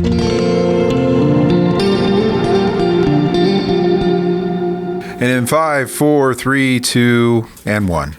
And in 5, 4, 3, 2, and 1.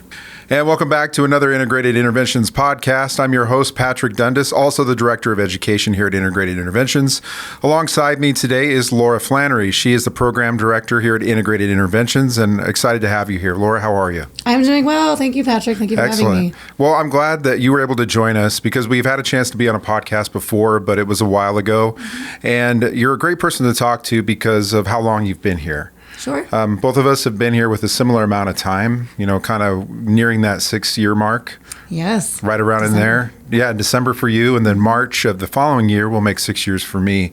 And welcome back to another Integrated Interventions podcast. I'm your host, Patrick Dundas, also the Director of Education here at Integrated Interventions. Alongside me today is Laura Flannery. She is the Program Director here at Integrated Interventions, and excited to have you here. Laura, how are you? I'm doing well. Thank you, Patrick. Thank you for having me. Well, I'm glad that you were able to join us because we've had a chance to be on a podcast before, but it was a while ago. And you're a great person to talk to because of how long you've been here. Sure. Both of us have been here with a similar amount of time, kind of nearing that 6-year mark. Yes. Right around December. In there. Yeah, December for you, and then March of the following year will make 6 years for me.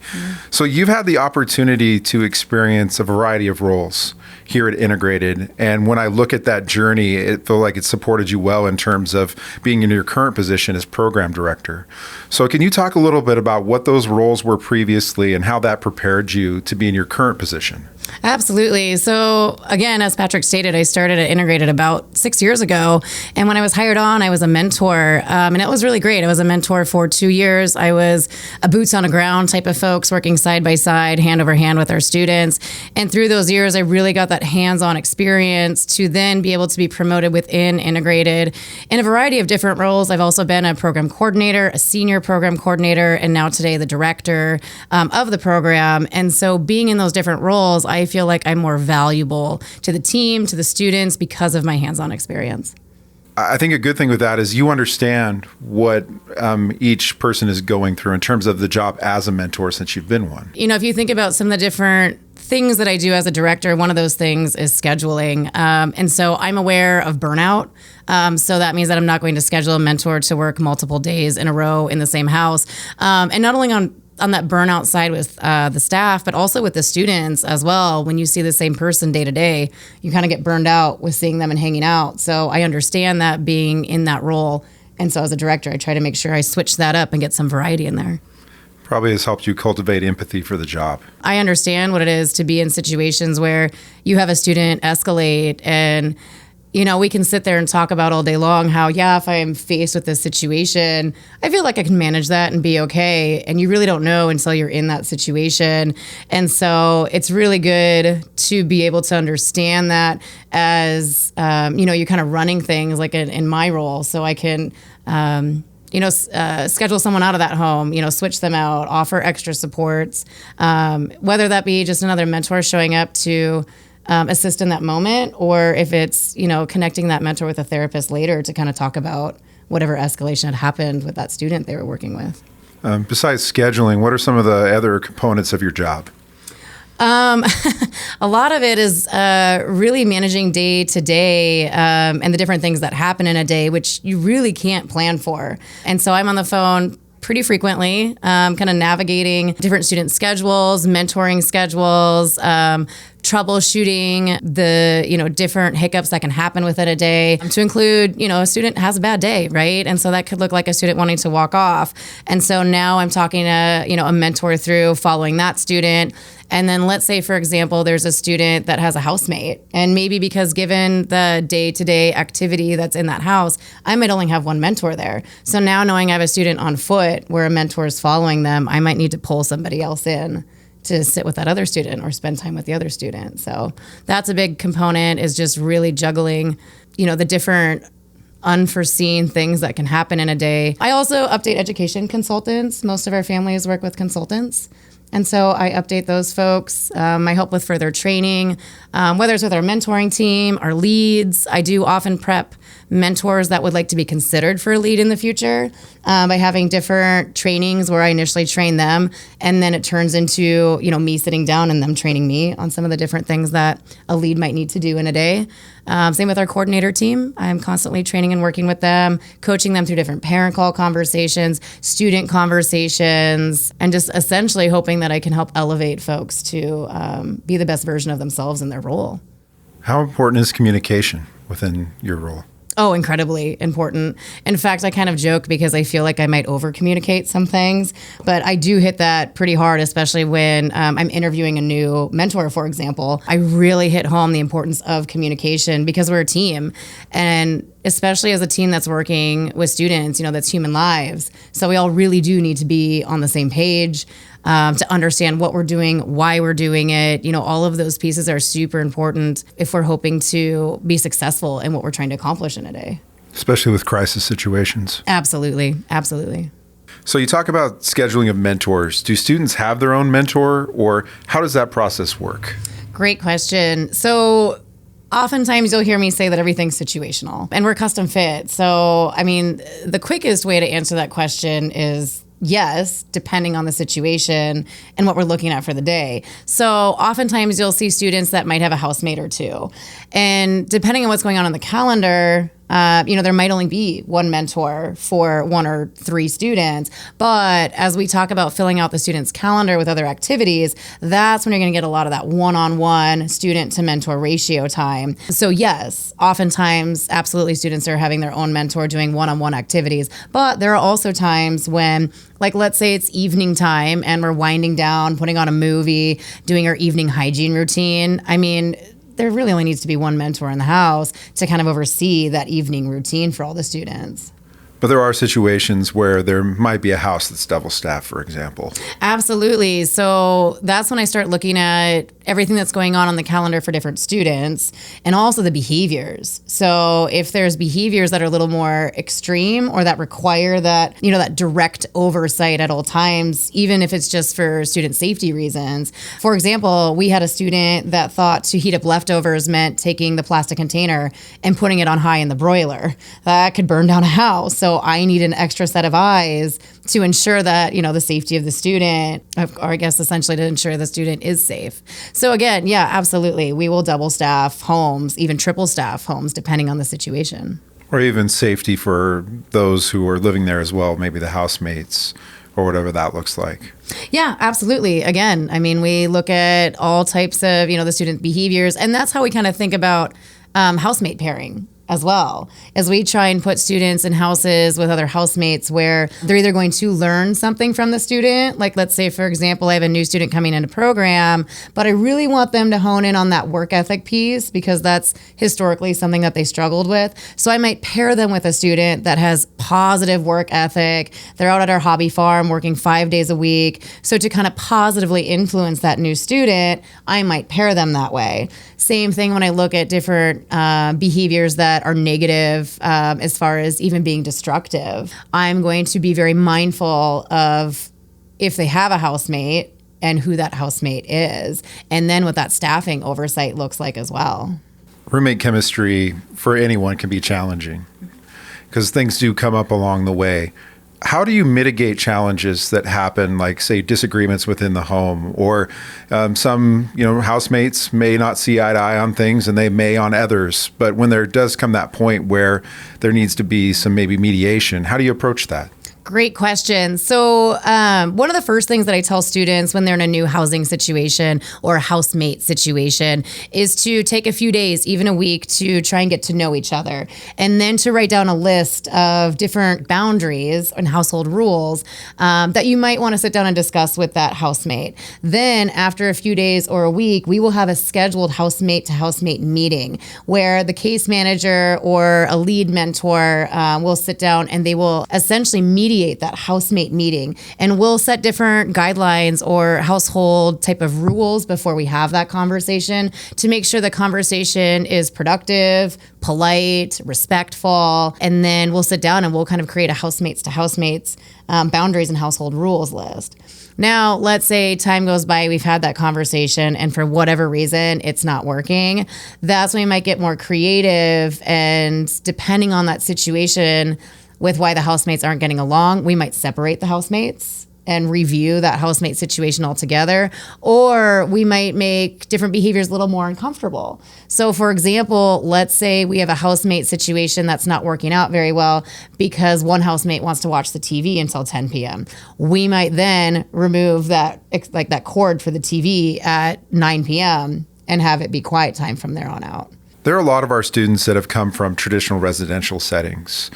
So you've had the opportunity to experience a variety of roles here at Integrated. And when I look at that journey, it feels like it supported you well in terms of being in your current position as Program Director. So can you talk a little bit about what those roles were previously and how that prepared you to be in your current position? Absolutely. So again, as Patrick stated, I started at Integrated about 6 years ago. And when I was hired on, I was a mentor. And it was really great. I was a mentor for 2 years. I was a boots on the ground type of folks working side by side, hand over hand with our students. And through those years, I really got that hands-on experience to then be able to be promoted within Integrated in a variety of different roles. I've also been a program coordinator, a senior program coordinator, and now today the director of the program. And so being in those different roles, I feel like I'm more valuable to the team, to the students because of my hands-on experience. I think a good thing with that is you understand what each person is going through in terms of the job as a mentor since you've been one. If you think about some of the different things that I do as a director, one of those things is scheduling. And so I'm aware of burnout. So that means that I'm not going to schedule a mentor to work multiple days in a row in the same house. And not only on that burnout side with the staff, but also with the students as well. When you see the same person day to day, you kind of get burned out with seeing them and hanging out. So I understand that being in that role. And so as a director, I try to make sure I switch that up and get some variety in there. Probably has helped you cultivate empathy for the job. I understand what it is to be in situations where you have a student escalate and we can sit there and talk about all day long how, if I'm faced with this situation, I feel like I can manage that and be okay. And you really don't know until you're in that situation. And so it's really good to be able to understand that as, you're kind of running things like in my role. So I can, schedule someone out of that home, switch them out, offer extra supports, whether that be just another mentor showing up to assist in that moment, or if it's, connecting that mentor with a therapist later to kind of talk about whatever escalation had happened with that student they were working with. Besides scheduling, what are some of the other components of your job? A lot of it is really managing day to day and the different things that happen in a day, which you really can't plan for. And so I'm on the phone pretty frequently, kind of navigating different student schedules, mentoring schedules, troubleshooting the, different hiccups that can happen within a day, to include, a student has a bad day, right? And so that could look like a student wanting to walk off. And so now I'm talking to, a mentor through following that student. And then let's say, for example, there's a student that has a housemate, and maybe because given the day-to-day activity that's in that house, I might only have one mentor there. So now knowing I have a student on foot where a mentor is following them, I might need to pull somebody else in to sit with that other student or spend time with the other student. So that's a big component, is just really juggling, the different unforeseen things that can happen in a day. I also update education consultants. Most of our families work with consultants. And so I update those folks. I help with further training, whether it's with our mentoring team, our leads. I do often prep mentors that would like to be considered for a lead in the future by having different trainings where I initially train them, and then it turns into, me sitting down and them training me on some of the different things that a lead might need to do in a day. Same with our coordinator team. I'm constantly training and working with them, coaching them through different parent call conversations, student conversations, and just essentially hoping that I can help elevate folks to be the best version of themselves in their role. How important is communication within your role? Oh, incredibly important. In fact, I kind of joke because I feel like I might over-communicate some things, but I do hit that pretty hard, especially when I'm interviewing a new mentor, for example. I really hit home the importance of communication because we're a team, and especially as a team that's working with students, that's human lives. So we all really do need to be on the same page. to understand what we're doing, why we're doing it. All of those pieces are super important if we're hoping to be successful in what we're trying to accomplish in a day. Especially with crisis situations. Absolutely. Absolutely. So you talk about scheduling of mentors. Do students have their own mentor, or how does that process work? Great question. So oftentimes you'll hear me say that everything's situational and we're custom fit. So, the quickest way to answer that question is yes, depending on the situation and what we're looking at for the day. So oftentimes you'll see students that might have a housemate or two. And depending on what's going on the calendar, there might only be one mentor for 1 or 3 students. But as we talk about filling out the student's calendar with other activities, that's when you're going to get a lot of that one-on-one student to mentor ratio time. So yes, oftentimes, absolutely, students are having their own mentor doing one-on-one activities. But there are also times when, like, let's say it's evening time and we're winding down, putting on a movie, doing our evening hygiene routine. There really only needs to be one mentor in the house to kind of oversee that evening routine for all the students. But there are situations where there might be a house that's double staffed, for example. Absolutely. So that's when I start looking at everything that's going on the calendar for different students and also the behaviors. So if there's behaviors that are a little more extreme or that require that, that direct oversight at all times, even if it's just for student safety reasons. For example, we had a student that thought to heat up leftovers meant taking the plastic container and putting it on high in the broiler. That could burn down a house. So I need an extra set of eyes to ensure that, the safety of the student, or I guess essentially to ensure the student is safe. So again, yeah, absolutely. We will double staff homes, even triple staff homes, depending on the situation. Or even safety for those who are living there as well, maybe the housemates or whatever that looks like. Yeah, absolutely. Again, we look at all types of, the student behaviors, and that's how we kind of think about housemate pairing as well, as we try and put students in houses with other housemates where they're either going to learn something from the student. Like, let's say, for example, I have a new student coming into program, but I really want them to hone in on that work ethic piece because that's historically something that they struggled with. So I might pair them with a student that has positive work ethic. They're out at our hobby farm working 5 days a week. So to kind of positively influence that new student, I might pair them that way. Same thing when I look at different behaviors that are negative as far as even being destructive. I'm going to be very mindful of if they have a housemate and who that housemate is, and then what that staffing oversight looks like as well. Roommate chemistry for anyone can be challenging because things do come up along the way. How do you mitigate challenges that happen, like, say, disagreements within the home, or some, housemates may not see eye to eye on things and they may on others, but when there does come that point where there needs to be some maybe mediation, how do you approach that? Great question. So one of the first things that I tell students when they're in a new housing situation or a housemate situation is to take a few days, even a week, to try and get to know each other. And then to write down a list of different boundaries and household rules that you might want to sit down and discuss with that housemate. Then after a few days or a week, we will have a scheduled housemate to housemate meeting where the case manager or a lead mentor will sit down and they will essentially mediate that housemate meeting, and we'll set different guidelines or household type of rules before we have that conversation to make sure the conversation is productive, polite, respectful, and then we'll sit down and we'll kind of create a housemates to housemates boundaries and household rules list. Now, let's say time goes by, we've had that conversation, and for whatever reason, it's not working. That's when we might get more creative, and depending on that situation, with why the housemates aren't getting along, we might separate the housemates and review that housemate situation altogether, or we might make different behaviors a little more uncomfortable. So for example, let's say we have a housemate situation that's not working out very well because one housemate wants to watch the TV until 10 p.m. We might then remove that cord for the TV at 9 p.m. and have it be quiet time from there on out. There are a lot of our students that have come from traditional residential settings.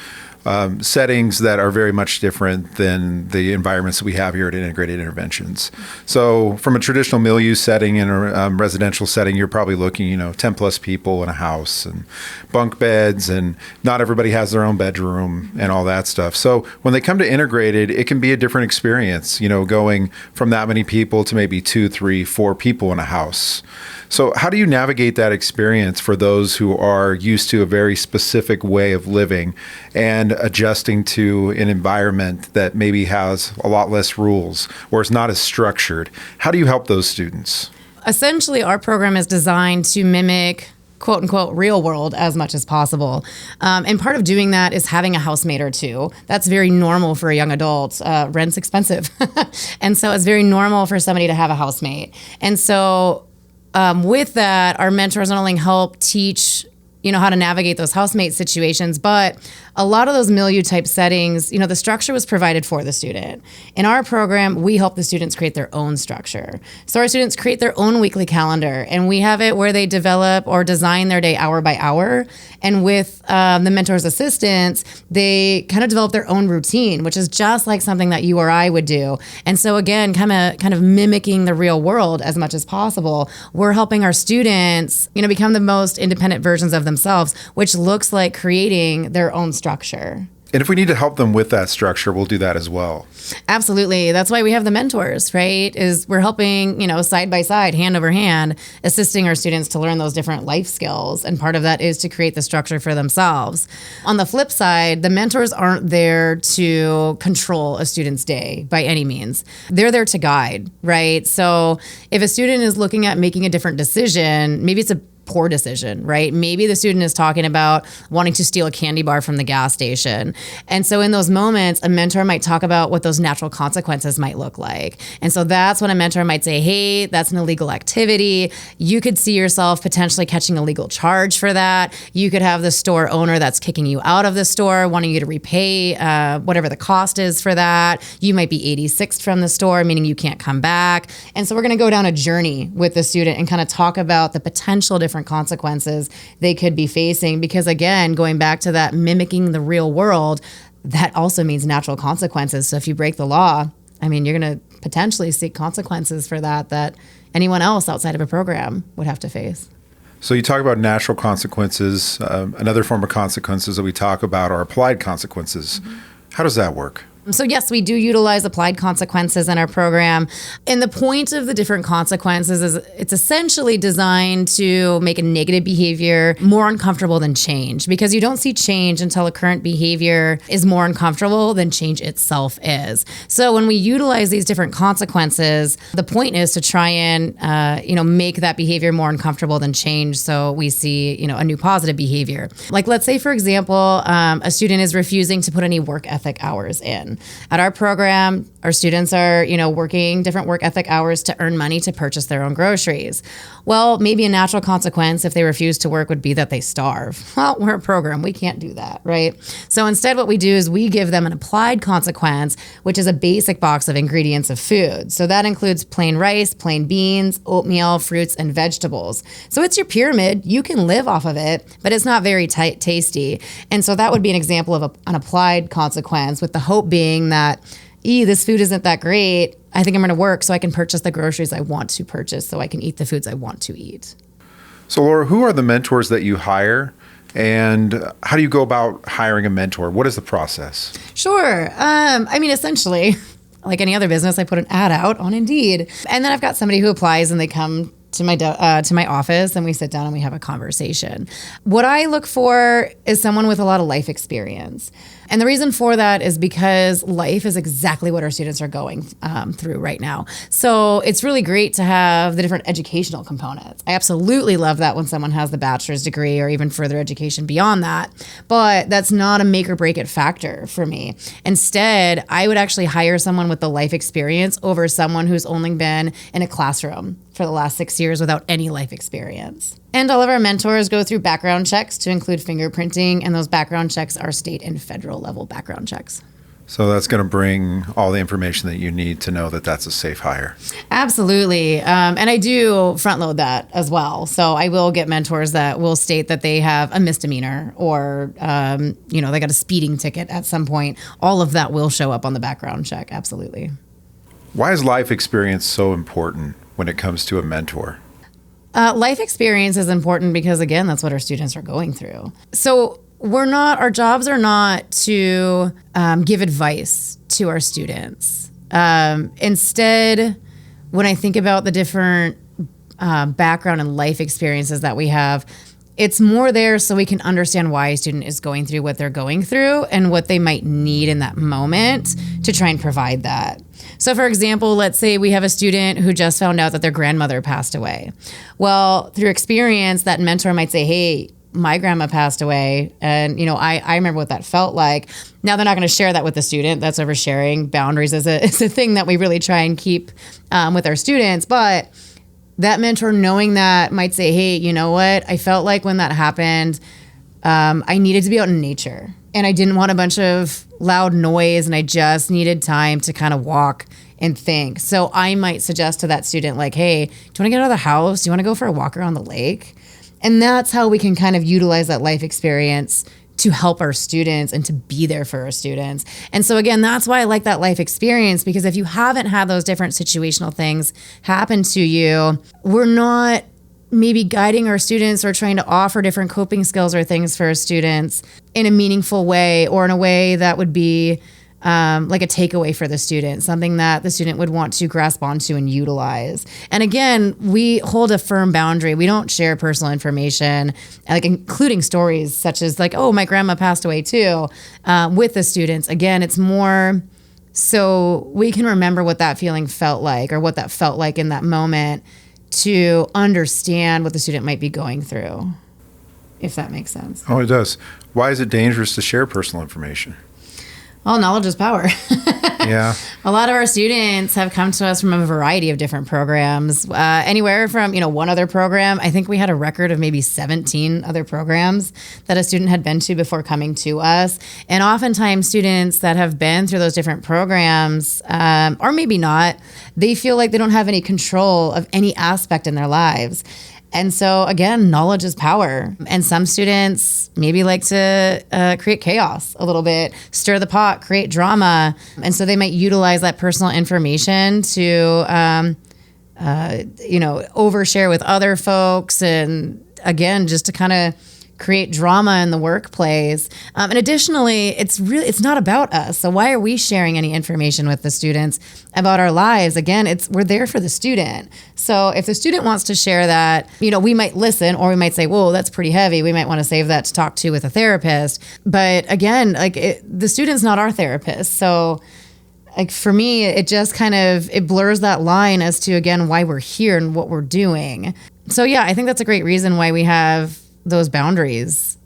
settings that are very much different than the environments that we have here at Integrated Interventions. So from a traditional milieu setting in a residential setting, you're probably looking, 10 plus people in a house and bunk beds, and not everybody has their own bedroom and all that stuff. So when they come to Integrated, it can be a different experience, going from that many people to maybe 2, 3, 4 people in a house. So how do you navigate that experience for those who are used to a very specific way of living and adjusting to an environment that maybe has a lot less rules or is not as structured? How do you help those students? Essentially, our program is designed to mimic quote unquote real world as much as possible. And part of doing that is having a housemate or two. That's very normal for a young adult. Rent's expensive. And so it's very normal for somebody to have a housemate. And so with that, our mentors not only help teach how to navigate those housemate situations, but a lot of those milieu type settings, the structure was provided for the student. In our program, we help the students create their own structure. So our students create their own weekly calendar, and we have it where they develop or design their day hour by hour. And with the mentor's assistance, they kind of develop their own routine, which is just like something that you or I would do. And so again, kind of mimicking the real world as much as possible, we're helping our students, become the most independent versions of themselves, which looks like creating their own structure. And if we need to help them with that structure, we'll do that as well. Absolutely. That's why we have the mentors, right? Is we're helping, side by side, hand over hand, assisting our students to learn those different life skills. And part of that is to create the structure for themselves. On the flip side, the mentors aren't there to control a student's day by any means. They're there to guide, right? So if a student is looking at making a different decision, maybe it's a poor decision, right? Maybe the student is talking about wanting to steal a candy bar from the gas station. And so in those moments, a mentor might talk about what those natural consequences might look like. And so that's when a mentor might say, hey, that's an illegal activity. You could see yourself potentially catching a legal charge for that. You could have the store owner that's kicking you out of the store, wanting you to repay whatever the cost is for that. You might be 86th from the store, meaning you can't come back. And so we're going to go down a journey with the student and kind of talk about the potential different consequences they could be facing. Because again, going back to that mimicking the real world, that also means natural consequences. So if you break the law, you're going to potentially seek consequences for that anyone else outside of a program would have to face. So you talk about natural consequences. Another form of consequences that we talk about are applied consequences. Mm-hmm. How does that work? So yes, we do utilize applied consequences in our program. And the point of the different consequences is it's essentially designed to make a negative behavior more uncomfortable than change, because you don't see change until a current behavior is more uncomfortable than change itself is. So when we utilize these different consequences, the point is to try and make that behavior more uncomfortable than change, so we see a new positive behavior. Like let's say, for example, a student is refusing to put any work ethic hours in. At our program, our students are, working different work ethic hours to earn money to purchase their own groceries. Well, maybe a natural consequence if they refuse to work would be that they starve. Well, we're a program. We can't do that, right? So instead, what we do is we give them an applied consequence, which is a basic box of ingredients of food. So that includes plain rice, plain beans, oatmeal, fruits, and vegetables. So it's your pyramid. You can live off of it, but it's not very tasty. And so that would be an example of an applied consequence, with the hope being that, this food isn't that great. I think I'm going to work so I can purchase the groceries I want to purchase, so I can eat the foods I want to eat. So Laura, who are the mentors that you hire, and how do you go about hiring a mentor? What is the process? Sure. Essentially, like any other business, I put an ad out on Indeed, and then I've got somebody who applies and they come to my office and we sit down and we have a conversation. What I look for is someone with a lot of life experience. And the reason for that is because life is exactly what our students are going through right now. So it's really great to have the different educational components. I absolutely love that when someone has the bachelor's degree or even further education beyond that. But that's not a make or break it factor for me. Instead, I would actually hire someone with the life experience over someone who's only been in a classroom for the last 6 years without any life experience. And all of our mentors go through background checks to include fingerprinting, and those background checks are state and federal level background checks. So that's going to bring all the information that you need to know that that's a safe hire. Absolutely. And I do front load that as well. So I will get mentors that will state that they have a misdemeanor or, they got a speeding ticket at some point. All of that will show up on the background check. Absolutely. Why is life experience so important when it comes to a mentor? Life experience is important because, again, that's what our students are going through. So our jobs are not to give advice to our students. Instead, when I think about the different background and life experiences that we have, it's more there so we can understand why a student is going through what they're going through and what they might need in that moment to try and provide that. So for example, let's say we have a student who just found out that their grandmother passed away. Well, through experience, that mentor might say, hey, my grandma passed away, and I remember what that felt like. Now they're not going to share that with the student. That's oversharing. Boundaries is a thing that we really try and keep with our students. But that mentor knowing that might say, hey, you know what? I felt like when that happened, I needed to be out in nature, and I didn't want a bunch of loud noise, and I just needed time to kind of walk and think. So I might suggest to that student, like, hey, do you want to get out of the house? Do you want to go for a walk around the lake? And that's how we can kind of utilize that life experience to help our students and to be there for our students. And so again, that's why I like that life experience, because if you haven't had those different situational things happen to you, we're not maybe guiding our students or trying to offer different coping skills or things for our students in a meaningful way, or in a way that would be like a takeaway for the student, something that the student would want to grasp onto and utilize. And again, we hold a firm boundary. We don't share personal information, like including stories such as like, oh, my grandma passed away too, with the students. Again, it's more so we can remember what that feeling felt like, or what that felt like in that moment, to understand what the student might be going through, if that makes sense. Oh, it does. Why is it dangerous to share personal information? Well, knowledge is power. Yeah. A lot of our students have come to us from a variety of different programs, anywhere from, one other program. I think we had a record of maybe 17 other programs that a student had been to before coming to us. And oftentimes students that have been through those different programs, or maybe not, they feel like they don't have any control of any aspect in their lives. And so, again, knowledge is power. And some students maybe like to create chaos a little bit, stir the pot, create drama. And so they might utilize that personal information to, overshare with other folks. And again, just to kind of create drama in the workplace. And additionally, it's not about us. So why are we sharing any information with the students about our lives? Again, we're there for the student. So if the student wants to share that, we might listen, or we might say, whoa, that's pretty heavy. We might want to save that to talk to with a therapist. But again, the student's not our therapist. So for me, it just it blurs that line as to, again, why we're here and what we're doing. So yeah, I think that's a great reason why we have those boundaries,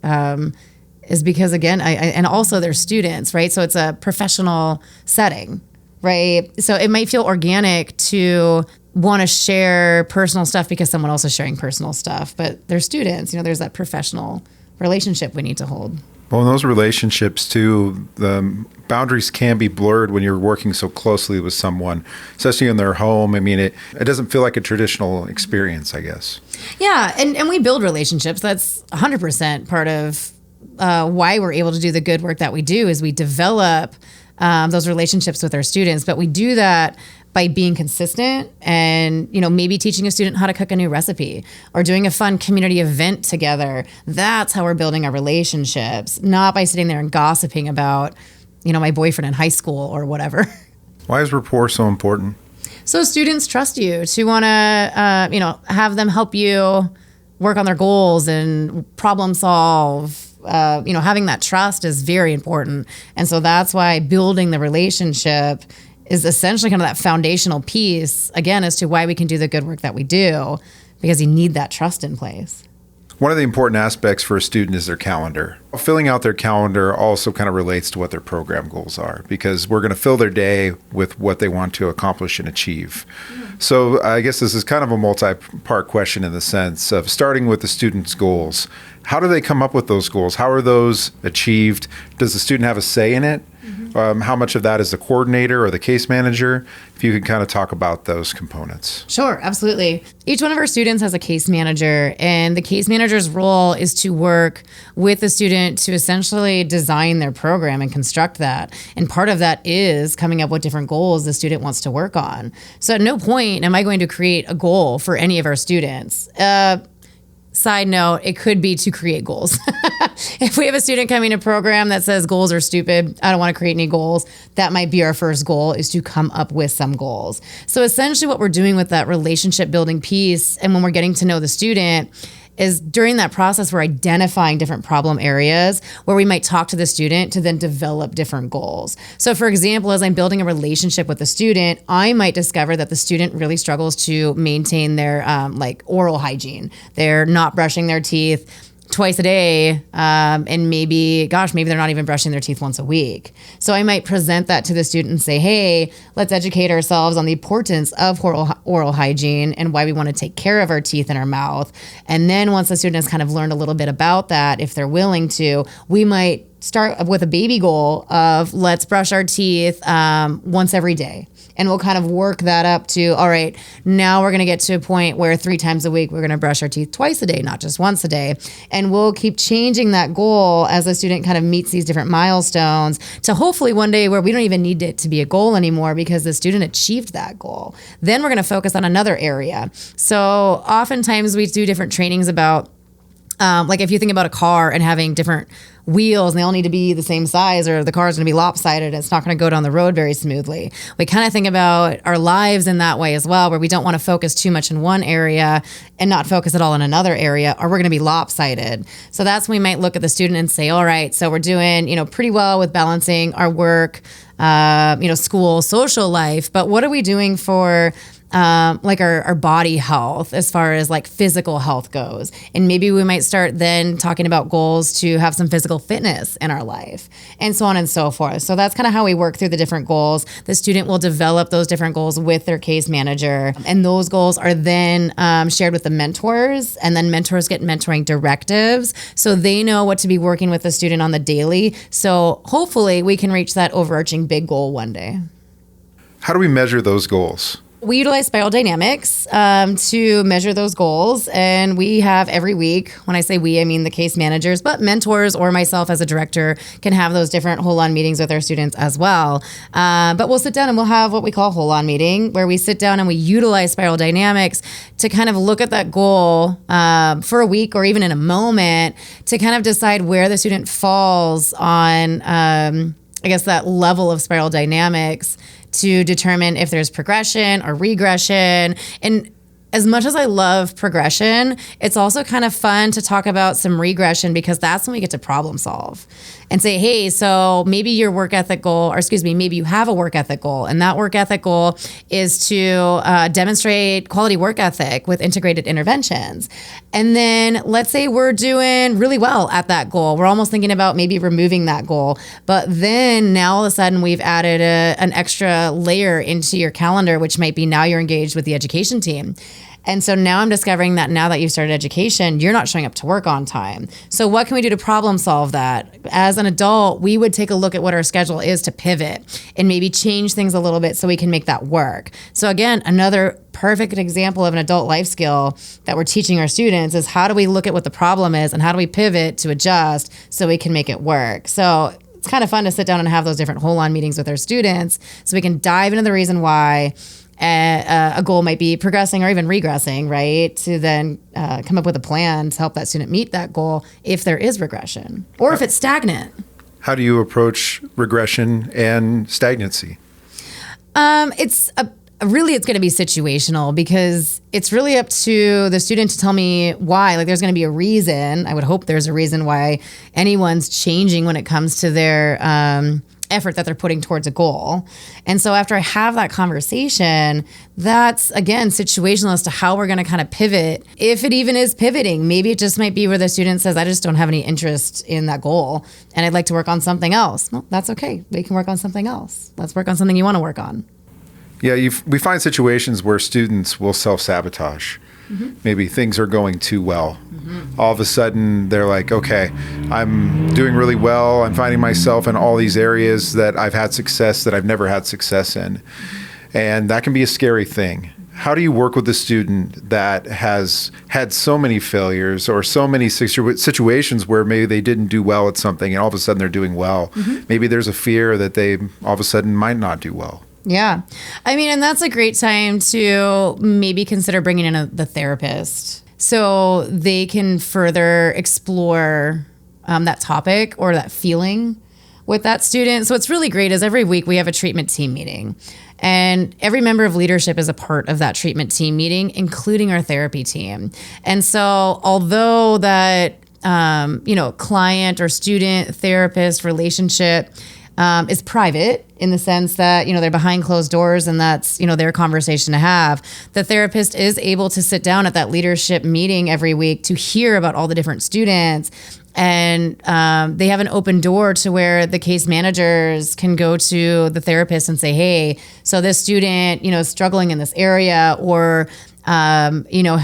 is because, again, and also they're students, right? So it's a professional setting, right? So it might feel organic to want to share personal stuff because someone else is sharing personal stuff, but they're students. There's that professional relationship we need to hold. Well, in those relationships too, the boundaries can be blurred when you're working so closely with someone, especially in their home. I mean, it doesn't feel like a traditional experience, I guess. Yeah, and we build relationships. That's 100% part of why we're able to do the good work that we do, is we develop those relationships with our students. But we do that by being consistent and, maybe teaching a student how to cook a new recipe, or doing a fun community event together. That's how we're building our relationships, not by sitting there and gossiping about, my boyfriend in high school or whatever. Why is rapport so important? So students trust you to want to, have them help you work on their goals and problem solve. Having that trust is very important. And so that's why building the relationship is essentially kind of that foundational piece, again, as to why we can do the good work that we do, because you need that trust in place. One of the important aspects for a student is their calendar. Filling out their calendar also kind of relates to what their program goals are, because we're going to fill their day with what they want to accomplish and achieve. So I guess this is kind of a multi-part question in the sense of starting with the student's goals. How do they come up with those goals? How are those achieved? Does the student have a say in it? How much of that is the coordinator or the case manager? If you could kind of talk about those components. Sure, absolutely. Each one of our students has a case manager, and the case manager's role is to work with the student to essentially design their program and construct that. And part of that is coming up with different goals the student wants to work on. So at no point am I going to create a goal for any of our students. Side note, it could be to create goals. If we have a student coming to a program that says goals are stupid, I don't want to create any goals, that might be our first goal, is to come up with some goals. So essentially what we're doing with that relationship building piece, and when we're getting to know the student, is during that process, we're identifying different problem areas where we might talk to the student to then develop different goals. So for example, as I'm building a relationship with the student, I might discover that the student really struggles to maintain their oral hygiene. They're not brushing their teeth twice a day, and maybe they're not even brushing their teeth once a week. So I might present that to the student and say, hey, let's educate ourselves on the importance of oral hygiene and why we want to take care of our teeth and our mouth. And then once the student has kind of learned a little bit about that, if they're willing to, we might start with a baby goal of let's brush our teeth once every day. And we'll kind of work that up to, all right, now we're going to get to a point where 3 times a week, we're going to brush our teeth twice a day, not just once a day. And we'll keep changing that goal as the student kind of meets these different milestones to hopefully one day where we don't even need it to be a goal anymore because the student achieved that goal. Then we're going to focus on another area. So oftentimes we do different trainings about, like if you think about a car and having different wheels and they all need to be the same size or the car is going to be lopsided, it's not going to go down the road very smoothly. We kind of think about our lives in that way as well, where we don't want to focus too much in one area and not focus at all in another area, or we're going to be lopsided. So that's when we might look at the student and say, all right, so we're doing, pretty well with balancing our work, school, social life, but what are we doing for our body health as far as like physical health goes? And maybe we might start then talking about goals to have some physical fitness in our life and so on and so forth. So that's kind of how we work through the different goals. The student will develop those different goals with their case manager, and those goals are then shared with the mentors, and then mentors get mentoring directives so they know what to be working with the student on the daily. So hopefully we can reach that overarching big goal one day. How do we measure those goals? We utilize spiral dynamics to measure those goals, and we have every week, when I say we, I mean the case managers, but mentors or myself as a director can have those different hold-on meetings with our students as well. But we'll sit down and we'll have what we call hold-on meeting, where we sit down and we utilize spiral dynamics to kind of look at that goal for a week or even in a moment to kind of decide where the student falls on, that level of spiral dynamics, to determine if there's progression or regression. And as much as I love progression, it's also kind of fun to talk about some regression, because that's when we get to problem solve and say, hey, so maybe your work ethic goal, maybe you have a work ethic goal, and that work ethic goal is to demonstrate quality work ethic with integrated interventions. And then let's say we're doing really well at that goal. We're almost thinking about maybe removing that goal. But then now all of a sudden we've added an extra layer into your calendar, which might be now you're engaged with the education team. And so now I'm discovering that now that you've started education, you're not showing up to work on time. So what can we do to problem solve that? As an adult, we would take a look at what our schedule is to pivot and maybe change things a little bit so we can make that work. So again, another perfect example of an adult life skill that we're teaching our students is how do we look at what the problem is and how do we pivot to adjust so we can make it work? So it's kind of fun to sit down and have those different hold-on meetings with our students so we can dive into the reason why a goal might be progressing or even regressing, right? To then come up with a plan to help that student meet that goal if there is regression or if it's stagnant. How do you approach regression and stagnancy? It's going to be situational, because it's really up to the student to tell me why. Like, there's going to be a reason. I would hope there's a reason why anyone's changing when it comes to their effort that they're putting towards a goal. And so after I have that conversation, that's, again, situational as to how we're going to kind of pivot. If it even is pivoting, maybe it just might be where the student says, I just don't have any interest in that goal and I'd like to work on something else. Well, that's okay. We can work on something else. Let's work on something you want to work on. Yeah, we find situations where students will self-sabotage. maybe things are going too well. All of a sudden, they're like, okay, I'm doing really well. I'm finding myself in all these areas that I've had success that I've never had success in. And that can be a scary thing. How do you work with a student that has had so many failures or so many situations where maybe they didn't do well at something and all of a sudden they're doing well? Maybe there's a fear that they all of a sudden might not do well. Yeah. I mean, and that's a great time to maybe consider bringing in the therapist so they can further explore that topic or that feeling with that student. So what's really great is every week we have a treatment team meeting. And every member of leadership is a part of that treatment team meeting, including our therapy team. And so although that, client or student therapist relationship is private in the sense that, they're behind closed doors and that's, their conversation to have, the therapist is able to sit down at that leadership meeting every week to hear about all the different students. And they have an open door to where the case managers can go to the therapist and say, hey, so this student, is struggling in this area, or,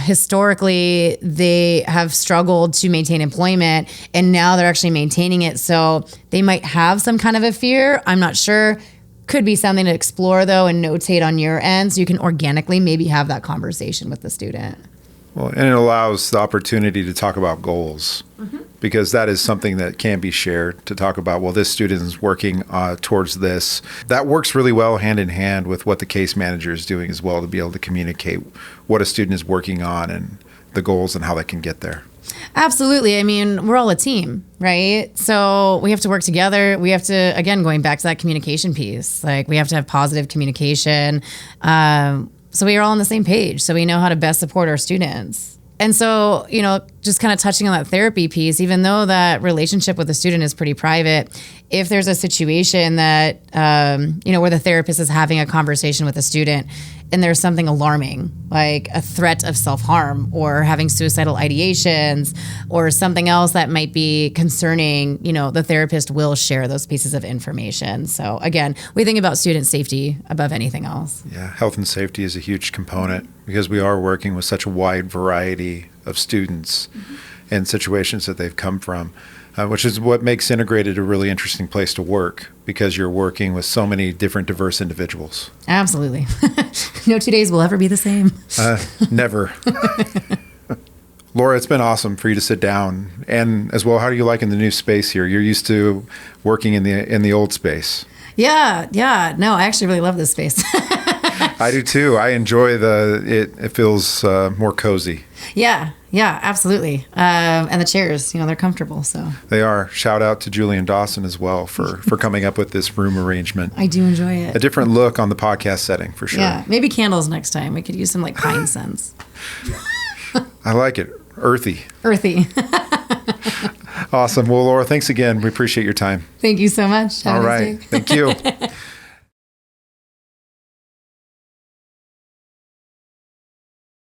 historically they have struggled to maintain employment and now they're actually maintaining it. So they might have some kind of a fear. I'm not sure. Could be something to explore though and notate on your end so you can organically maybe have that conversation with the student. Well, and it allows the opportunity to talk about goals because that is something that can be shared to talk about, well, this student is working towards this. That works really well hand in hand with what the case manager is doing as well to be able to communicate what a student is working on and the goals and how they can get there. Absolutely. I mean, we're all a team, right? So we have to work together. We have to, again, going back to that communication piece, like we have to have positive communication. So we are all on the same page. So we know how to best support our students. And so, just kind of touching on that therapy piece, even though that relationship with the student is pretty private, if there's a situation that, where the therapist is having a conversation with a student and there's something alarming, like a threat of self-harm or having suicidal ideations or something else that might be concerning, the therapist will share those pieces of information. So again, we think about student safety above anything else. Yeah, health and safety is a huge component because we are working with such a wide variety of students and situations that they've come from. Which is what makes Integrated a really interesting place to work because you're working with so many different diverse individuals. Absolutely. No 2 days will ever be the same. Never. Laura, it's been awesome for you to sit down. And as well, how are you liking the new space here? You're used to working in the old space. Yeah. No, I actually really love this space. I do too. I enjoy it feels more cozy. Yeah, absolutely. And the chairs, they're comfortable. So they are. Shout out to Julian Dawson as well for coming up with this room arrangement. I do enjoy it. A different look on the podcast setting for sure. Yeah, maybe candles next time. We could use some like pine scents. I like it. Earthy. Awesome. Well, Laura, thanks again. We appreciate your time. Thank you so much. All right. Thank you.